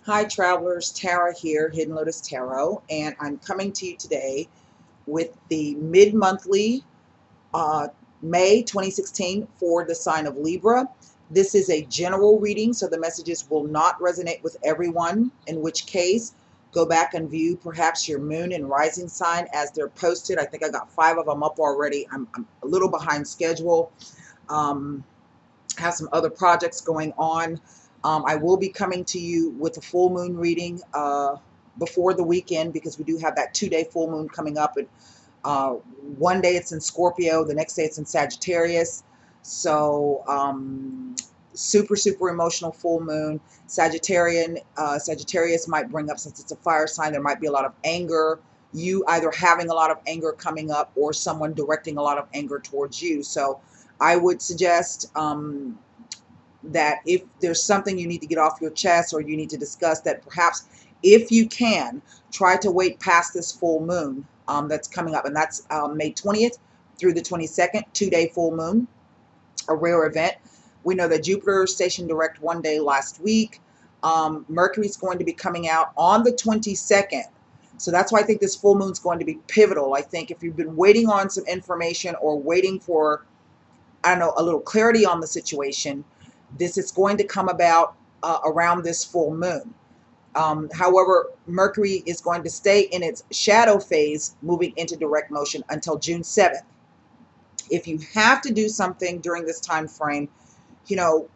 Hi travelers, Tara here, Hidden Lotus Tarot, and I'm coming to you today with the mid-monthly uh, May 2016 for the sign of Libra. This is a general reading, so the messages will not resonate with everyone, in which case go back and view perhaps your moon and rising sign as they're posted. I think I got 5 of them up already. I'm a little behind schedule. Um, have some other projects going on. I will be coming to you with a full moon reading before the weekend because we do have that 2-day full moon coming up. And one day it's in Scorpio, the next day it's in Sagittarius. So super emotional full moon. Sagittarius might bring up, since it's a fire sign, there might be a lot of anger. You either having a lot of anger coming up or someone directing a lot of anger towards you. So I would suggest that if there's something you need to get off your chest or you need to discuss, that perhaps if you can, try to wait past this full moon that's coming up. And that's May 20th through the 22nd, 2-day full moon, a rare event. We know that Jupiter stationed direct one day last week. Mercury's going to be coming out on the 22nd. So that's why I think this full moon is going to be pivotal. I think if you've been waiting on some information or waiting for, I don't know, a little clarity on the situation, this is going to come about around this full moon. However, Mercury is going to stay in its shadow phase, moving into direct motion until June 7th. If you have to do something during this time frame, you know,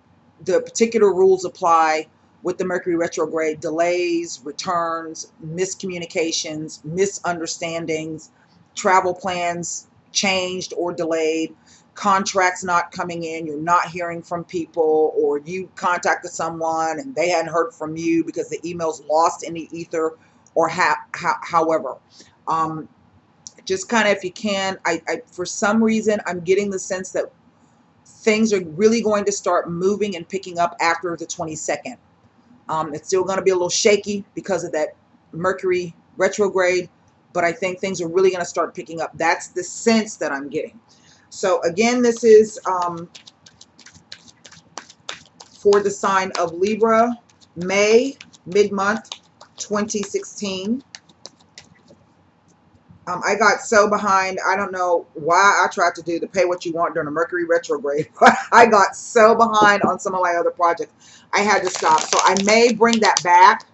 the particular rules apply with the Mercury retrograde: delays, returns, miscommunications, misunderstandings, travel plans changed or delayed, contracts not coming in, you're not hearing from people, or you contacted someone and they hadn't heard from you because the email's lost in the ether, or however. Just kind of, if you can, I for some reason, I'm getting the sense that things are really going to start moving and picking up after the 22nd. It's still going to be a little shaky because of that Mercury retrograde, but I think things are really going to start picking up. That's the sense that I'm getting. So again, this is for the sign of Libra, May, mid-month 2016. I got so behind. I don't know why I tried to do the pay what you want during the Mercury retrograde, but I got so behind on some of my other projects. I had to stop. So I may bring that back.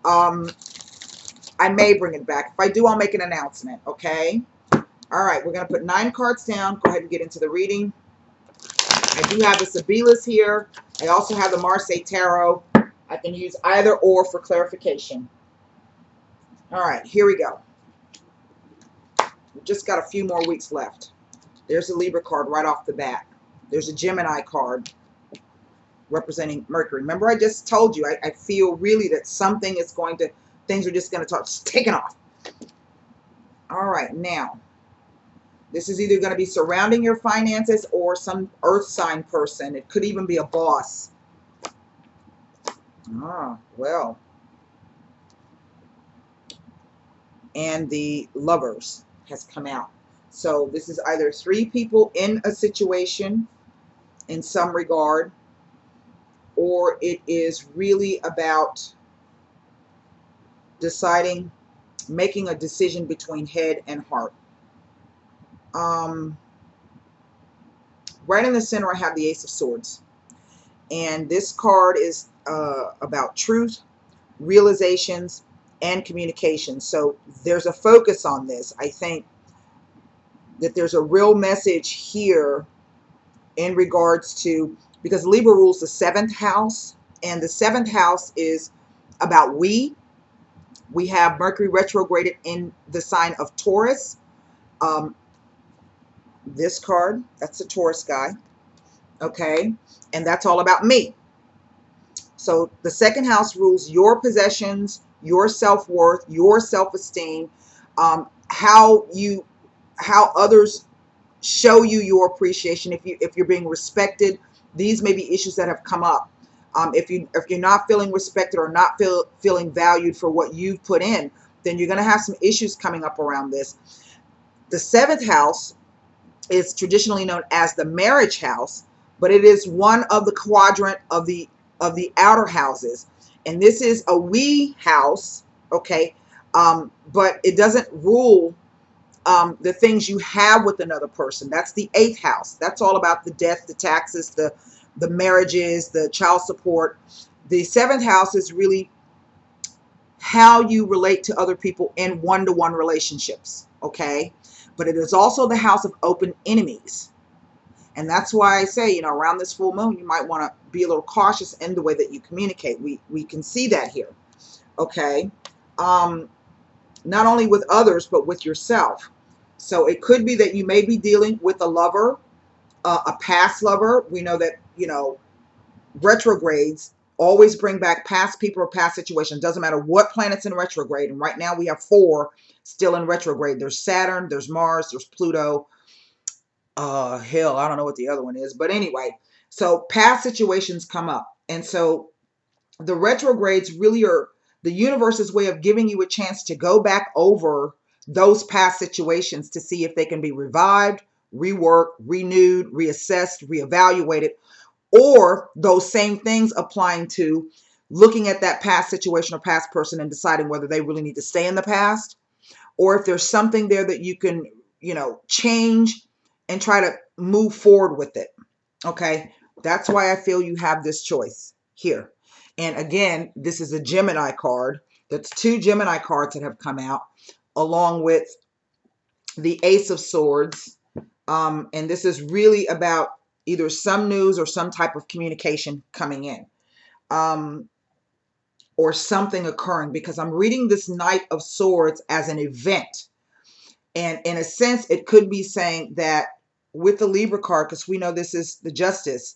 I may bring it back. If I do, I'll make an announcement, okay? All right, we're going to put 9 cards down. Go ahead and get into the reading. I do have the Sibilas here. I also have the Marseille Tarot. I can use either or for clarification. All right, here we go. We've just got a few more weeks left. There's a Libra card right off the bat. There's a Gemini card representing Mercury. Remember, I just told you, I feel really that something is going to, things are just going to start taking off. All right, now, this is either going to be surrounding your finances or some earth sign person. It could even be a boss. Ah, well. And the Lovers has come out. So this is either 3 people in a situation in some regard, or it is really about deciding, making a decision between head and heart. Right in the center, I have the Ace of Swords. And this card is about truth, realizations, and communication. So there's a focus on this. I think that there's a real message here in regards to, because Libra rules the 7th house, and the 7th house is about we. We have Mercury retrograded in the sign of Taurus. This card, that's a Taurus guy, okay? And that's all about me. So the 2nd house rules your possessions, your self-worth, your self-esteem, how others show you your appreciation. If you're being respected, these may be issues that have come up. If you're not feeling respected or not feeling valued for what you've put in, then you're going to have some issues coming up around this. The 7th house is traditionally known as the marriage house, but it is one of the quadrant of the outer houses. And this is a we house, okay? But it doesn't rule the things you have with another person. That's the eighth house. That's all about the death, the taxes, the marriages, the child support. The seventh house is really how you relate to other people in one-to-one relationships, okay? But it is also the house of open enemies. And that's why I say, you know, around this full moon, you might want to be a little cautious in the way that you communicate. We can see that here, okay? Not only with others, but with yourself. So it could be that you may be dealing with a lover, a past lover. We know that, you know, retrogrades always bring back past people or past situations. Doesn't matter what planet's in retrograde. And right now we have 4 still in retrograde. There's Saturn, there's Mars, there's Pluto. Hell, I don't know what the other one is. But anyway, so past situations come up. And so the retrogrades really are the universe's way of giving you a chance to go back over those past situations to see if they can be revived, reworked, renewed, reassessed, reevaluated, or those same things applying to looking at that past situation or past person and deciding whether they really need to stay in the past, or if there's something there that you can, you know, change and try to move forward with it. Okay. That's why I feel you have this choice here. And again, this is a Gemini card. That's 2 Gemini cards that have come out, along with the Ace of Swords. And this is really about either some news or some type of communication coming in, or something occurring, because I'm reading this Knight of Swords as an event. And in a sense, it could be saying that with the Libra card, because we know this is the Justice,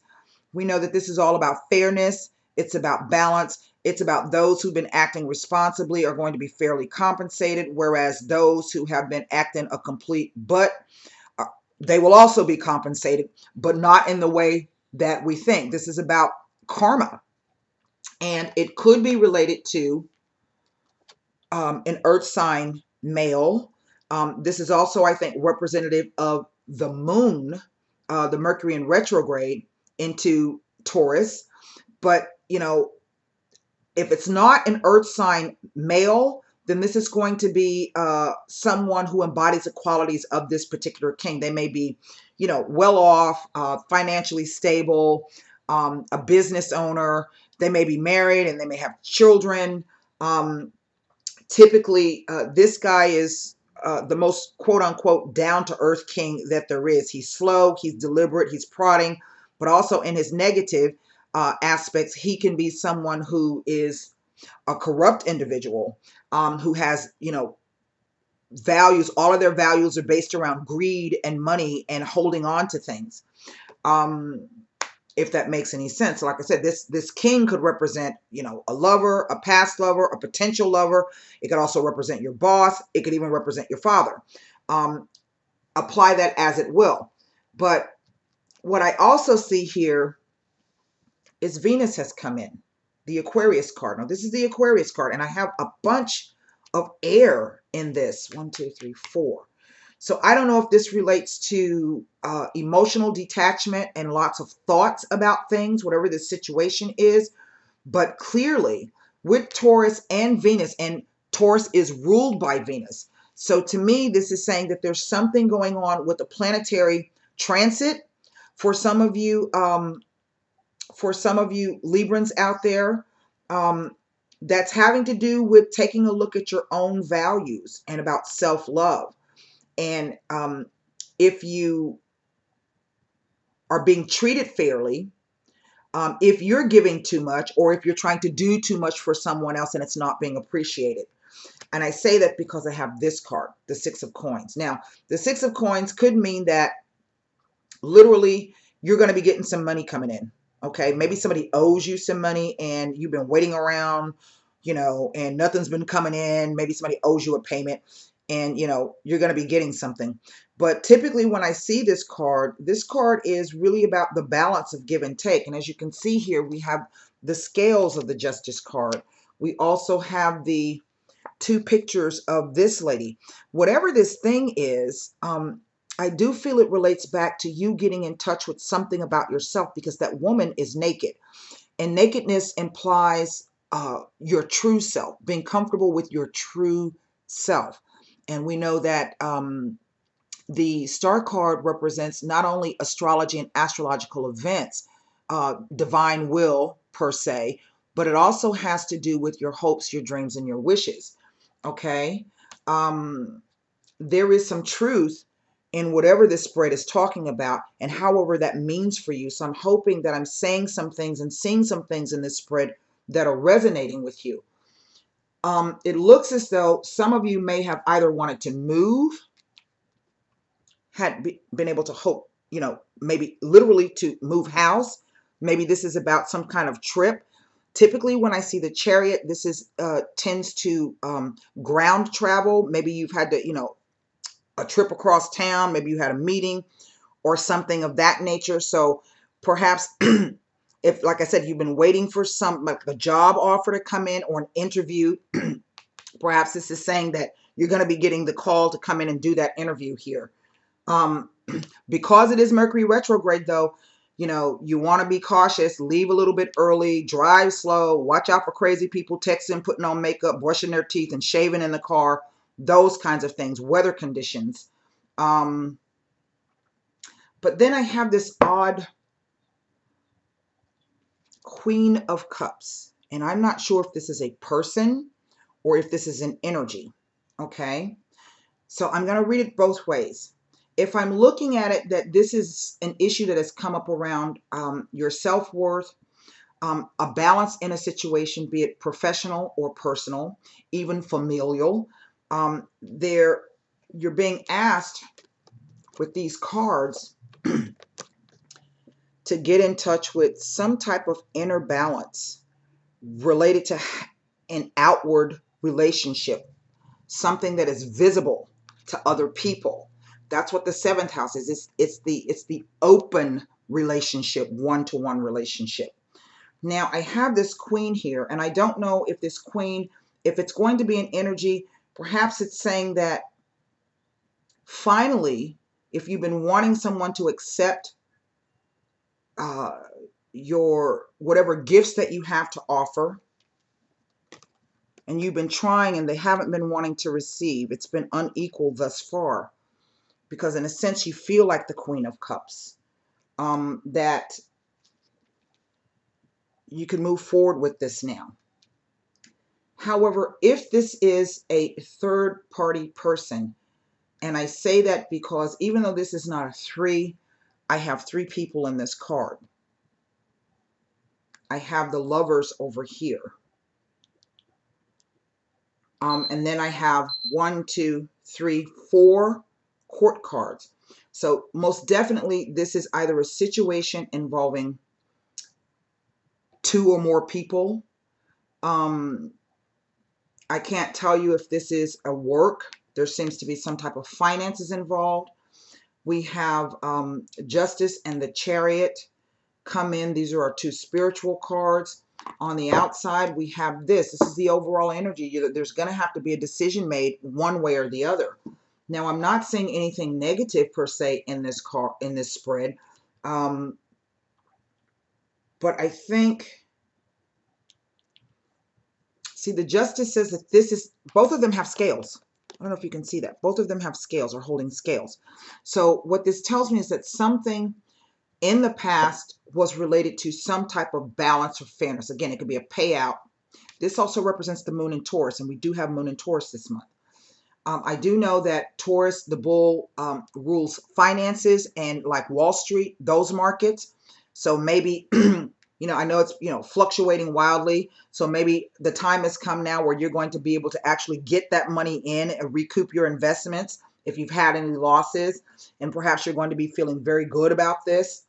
we know that this is all about fairness. It's about balance. It's about those who've been acting responsibly are going to be fairly compensated, whereas those who have been acting a complete butt, they will also be compensated, but not in the way that we think. This is about karma. And it could be related to an earth sign male. This is also, I think, representative of the moon, the Mercury in retrograde into Taurus. But, you know, if it's not an earth sign male, then this is going to be someone who embodies the qualities of this particular king. They may be, you know, well off, financially stable, a business owner. They may be married and they may have children. Typically, this guy is the most quote unquote down to earth king that there is. He's slow, he's deliberate, he's prodding, but also in his negative aspects, he can be someone who is a corrupt individual, who has, you know, values. All of their values are based around greed and money and holding on to things. If that makes any sense. Like I said, this king could represent, you know, a lover, a past lover, a potential lover. It could also represent your boss. It could even represent your father. Apply that as it will. But what I also see here is Venus has come in, the Aquarius card. Now, this is the Aquarius card, and I have a bunch of air in this. 1, 2, 3, 4. So I don't know if this relates to emotional detachment and lots of thoughts about things, whatever the situation is. But clearly, with Taurus and Venus, and Taurus is ruled by Venus. So to me, this is saying that there's something going on with a planetary transit for some of you. For some of you Librans out there, that's having to do with taking a look at your own values and about self-love. And if you are being treated fairly, if you're giving too much, or if you're trying to do too much for someone else and it's not being appreciated. And I say that because I have this card, the 6 of Coins. Now, the 6 of Coins could mean that literally you're going to be getting some money coming in. Okay, maybe somebody owes you some money and you've been waiting around, you know, and nothing's been coming in. Maybe somebody owes you a payment and, you know, you're going to be getting something. But typically when I see this card is really about the balance of give and take. And as you can see here, we have the scales of the Justice card. We also have the 2 pictures of this lady. Whatever this thing is, I do feel it relates back to you getting in touch with something about yourself, because that woman is naked. And nakedness implies your true self, being comfortable with your true self. And we know that the star card represents not only astrology and astrological events, divine will per se, but it also has to do with your hopes, your dreams, and your wishes. Okay. There is some truth in whatever this spread is talking about, and however that means for you. So I'm hoping that I'm saying some things and seeing some things in this spread that are resonating with you. It looks as though some of you may have either wanted to move, been able to hope, maybe literally to move house. Maybe this is about some kind of trip. Typically, when I see the Chariot, this is tends to ground travel. Maybe you've had to, a trip across town. Maybe you had a meeting or something of that nature. So perhaps if, like I said, you've been waiting for like a job offer to come in or an interview, perhaps this is saying that you're going to be getting the call to come in and do that interview here. Because it is Mercury retrograde, though, you want to be cautious, leave a little bit early, drive slow, watch out for crazy people texting, putting on makeup, brushing their teeth, and shaving in the car, those kinds of things, weather conditions. But then I have this odd Queen of Cups, and I'm not sure if this is a person or if this is an energy. Okay, so I'm going to read it both ways. If I'm looking at it that this is an issue that has come up around your self-worth, a balance in a situation, be it professional or personal, even familial, you're being asked with these cards to get in touch with some type of inner balance related to an outward relationship, something that is visible to other people. That's what the seventh house is. It's the open relationship, one-to-one relationship. Now I have this queen here, and I don't know if this queen, if it's going to be an energy, perhaps it's saying that finally, if you've been wanting someone to accept your whatever gifts that you have to offer, and you've been trying and they haven't been wanting to receive, it's been unequal thus far, because in a sense you feel like the Queen of Cups, that you can move forward with this now. However, if this is a third party person, and I say that because even though this is not a 3, I have 3 people in this card. I have the Lovers over here. And then I have 1, 2, 3, 4 Court cards. So most definitely this is either a situation involving 2 or more people. I can't tell you if this is a work. There seems to be some type of finances involved. We have Justice and the Chariot come in. These are our 2 spiritual cards. On the outside, we have this. This is the overall energy. There's going to have to be a decision made one way or the other. Now, I'm not seeing anything negative per se in this card, in this spread. But I think, see, the Justice says that this is, both of them have scales. I don't know if you can see that. Both of them have scales or holding scales. So what this tells me is that something in the past was related to some type of balance or fairness. Again, it could be a payout. This also represents the Moon in Taurus, and we do have Moon in Taurus this month. I do know that Taurus, the bull, rules finances and like Wall Street, those markets. So maybe, I know it's, fluctuating wildly. So maybe the time has come now where you're going to be able to actually get that money in and recoup your investments if you've had any losses. And perhaps you're going to be feeling very good about this.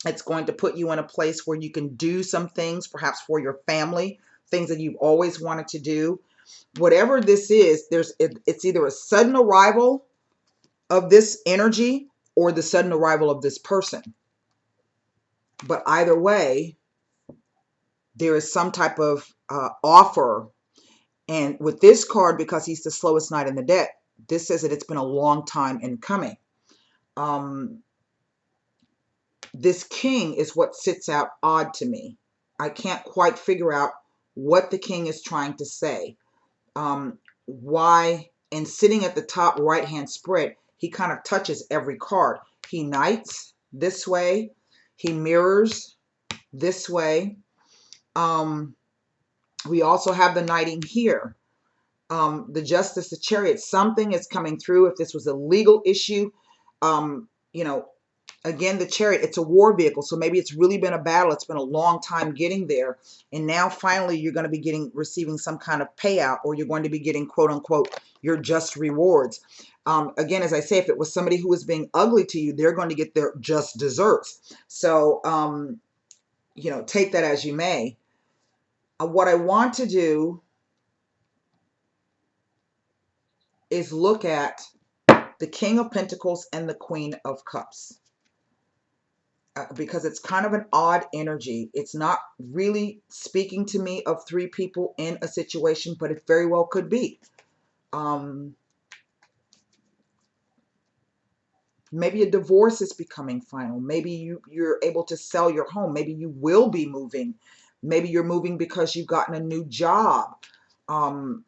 It's going to put you in a place where you can do some things, perhaps for your family, things that you've always wanted to do. Whatever this is, it's either a sudden arrival of this energy or the sudden arrival of this person. But either way, there is some type of offer. And with this card, because he's the slowest knight in the deck, this says that it's been a long time in coming. This king is what sits out odd to me. I can't quite figure out what the king is trying to say. Why, and sitting at the top right hand spread, he kind of touches every card. He knights this way, he mirrors this way. We also have the knighting here. The justice, the chariot, something is coming through. If this was a legal issue, you know, again, the chariot, it's a war vehicle. So maybe it's really been a battle. It's been a long time getting there. And now finally you're going to be receiving some kind of payout, or you're going to be getting, quote unquote, your just rewards. Again, as I say, if it was somebody who was being ugly to you, they're going to get their just desserts. So, you know, take that as you may. What I want to do is look at the King of Pentacles and the Queen of Cups. Because it's kind of an odd energy. It's not really speaking to me of three people in a situation, but it very well could be. Maybe a divorce is becoming final. Maybe you're able to sell your home. Maybe you will be moving. Maybe you're moving because you've gotten a new job. Or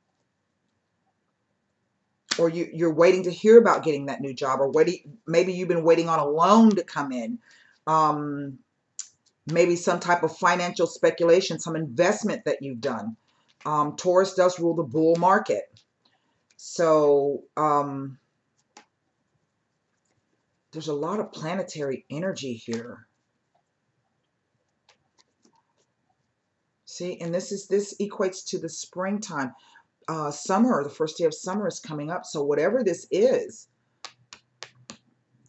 you're waiting to hear about getting that new job, or maybe you've been waiting on a loan to come in. Maybe some type of financial speculation, some investment that you've done. Taurus does rule the bull market. So there's a lot of planetary energy here. See, and this equates to the springtime. Summer, the first day of summer is coming up. So whatever this is,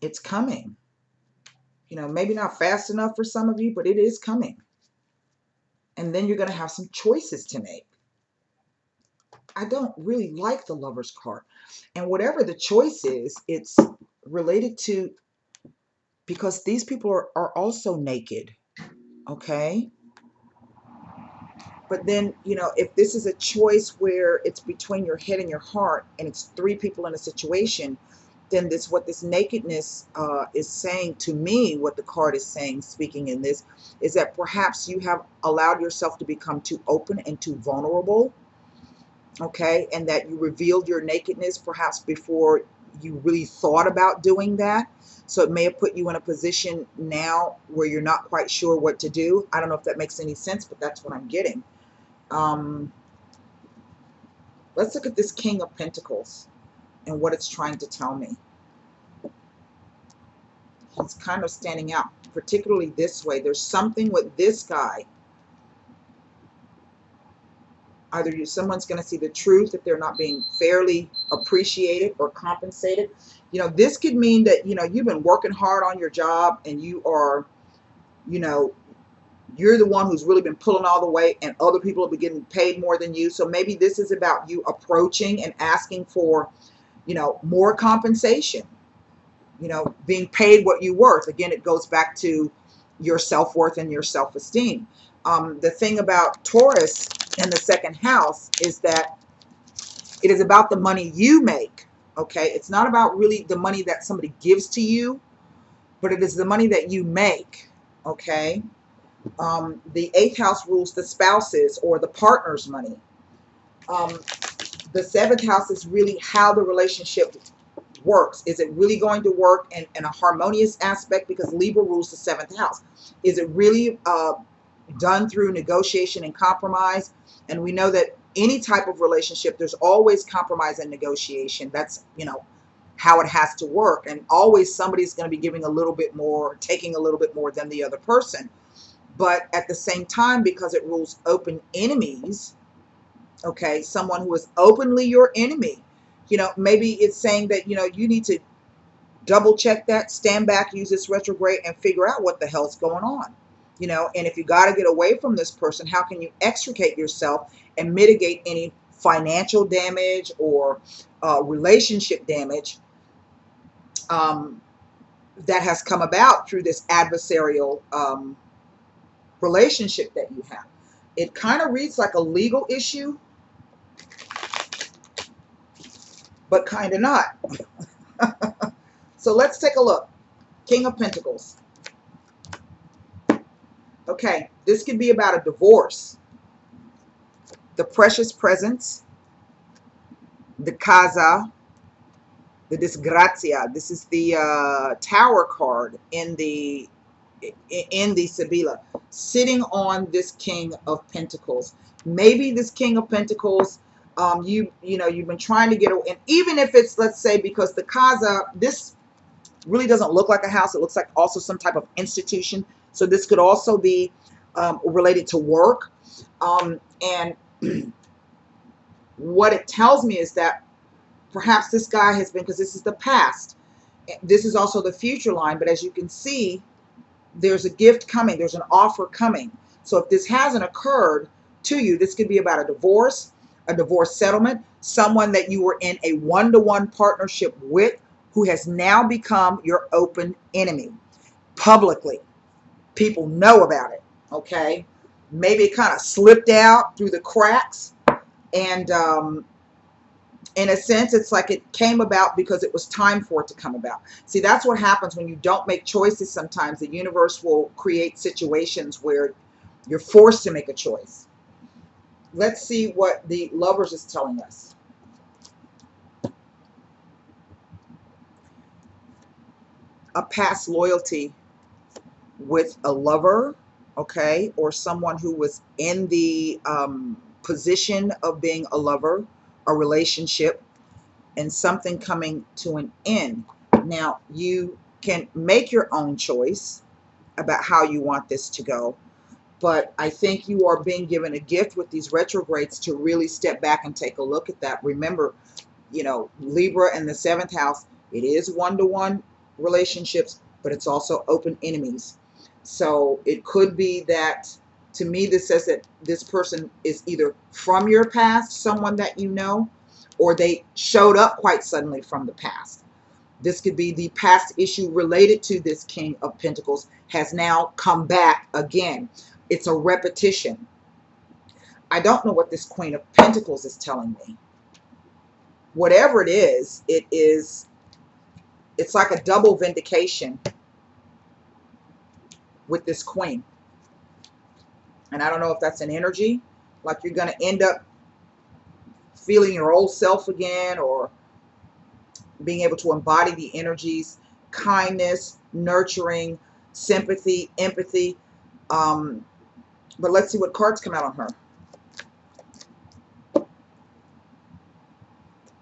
it's coming. You know, maybe not fast enough for some of you, but it is coming. And then you're going to have some choices to make. I don't really like the Lover's card. And whatever the choice is, it's related to, because these people are also naked. Okay? But then, you know, if this is a choice where it's between your head and your heart, and it's three people in a situation, then what this nakedness is saying to me, what the card is saying, speaking in this, is that perhaps you have allowed yourself to become too open and too vulnerable, okay? And that you revealed your nakedness perhaps before you really thought about doing that. So it may have put you in a position now where you're not quite sure what to do. I don't know if that makes any sense, but that's what I'm getting. Let's look at this King of Pentacles and what it's trying to tell me. It's kind of standing out, particularly this way. There's something with this guy. Either someone's going to see the truth, that they're not being fairly appreciated or compensated. You know, this could mean that, you know, you've been working hard on your job and you are, you know, you're the one who's really been pulling all the weight, and other people will be getting paid more than you. So maybe this is about you approaching and asking for, you know, more compensation, you know, being paid what you're worth. Again, it goes back to your self-worth and your self-esteem. The thing about Taurus in the second house is that it is about the money you make. Okay. It's not about really the money that somebody gives to you, but it is the money that you make. Okay. The 8th house rules the spouse's or the partner's money. The 7th house is really how the relationship works. Is it really going to work in a harmonious aspect? Because Libra rules the 7th house. Is it really done through negotiation and compromise? And we know that any type of relationship, there's always compromise and negotiation. That's, you know, how it has to work. And always somebody's going to be giving a little bit more, taking a little bit more than the other person. But at the same time, because it rules open enemies, okay, someone who is openly your enemy, you know, maybe it's saying that, you know, you need to double check that, stand back, use this retrograde, and figure out what the hell's going on. You know, and if you got to get away from this person, how can you extricate yourself and mitigate any financial damage or relationship damage that has come about through this adversarial relationship that you have? It kind of reads like a legal issue, but kind of not. So let's take a look. King of Pentacles. Okay, this could be about a divorce. the precious presence, the casa, the disgrazia. This is the tower card in the Sibila, sitting on this King of Pentacles. Maybe this King of Pentacles, you've been trying to get away, and even if it's, let's say, because the casa, this really doesn't look like a house. It looks like also some type of institution. So this could also be related to work. And what it tells me is that perhaps this guy has been, because this is the past. This is also the future line. But as you can see, there's a gift coming. There's an offer coming. So if this hasn't occurred to you, this could be about a divorce settlement, someone that you were in a one-to-one partnership with who has now become your open enemy publicly. People know about it, okay? Maybe it kind of slipped out through the cracks, and in a sense, it's like it came about because it was time for it to come about. See, that's what happens when you don't make choices. Sometimes the universe will create situations where you're forced to make a choice. Let's see what the Lovers is telling us. A past loyalty with a lover, okay, or someone who was in the position of being a lover, a relationship, and something coming to an end. Now, you can make your own choice about how you want this to go, but I think you are being given a gift with these retrogrades to really step back and take a look at that. Remember, Libra and the 7th house, it is one-to-one relationships, but it's also open enemies. So it could be that, to me, this says that this person is either from your past, someone that you know, or they showed up quite suddenly from the past. This could be the past issue related to this King of Pentacles has now come back again. It's a repetition. I don't know what this Queen of Pentacles is telling me. Whatever it is, it's like a double vindication with this Queen. And I don't know if that's an energy, like you're going to end up feeling your old self again, or being able to embody the energies, kindness, nurturing, sympathy, empathy. But let's see what cards come out on her.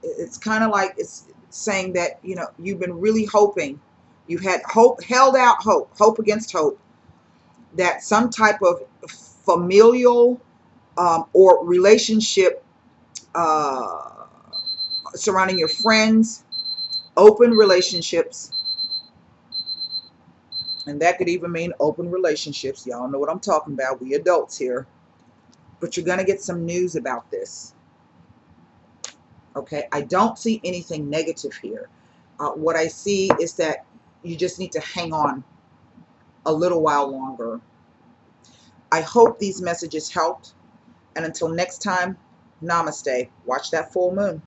It's kind of like it's saying that, you've been really hoping. You've had hope, held out hope against hope, that some type of familial or relationship surrounding your friends, open relationships, and that could even mean open relationships. Y'all know what I'm talking about. We adults here. But you're going to get some news about this. Okay, I don't see anything negative here. What I see is that you just need to hang on a little while longer. I hope these messages helped. And until next time, namaste. Watch that full moon.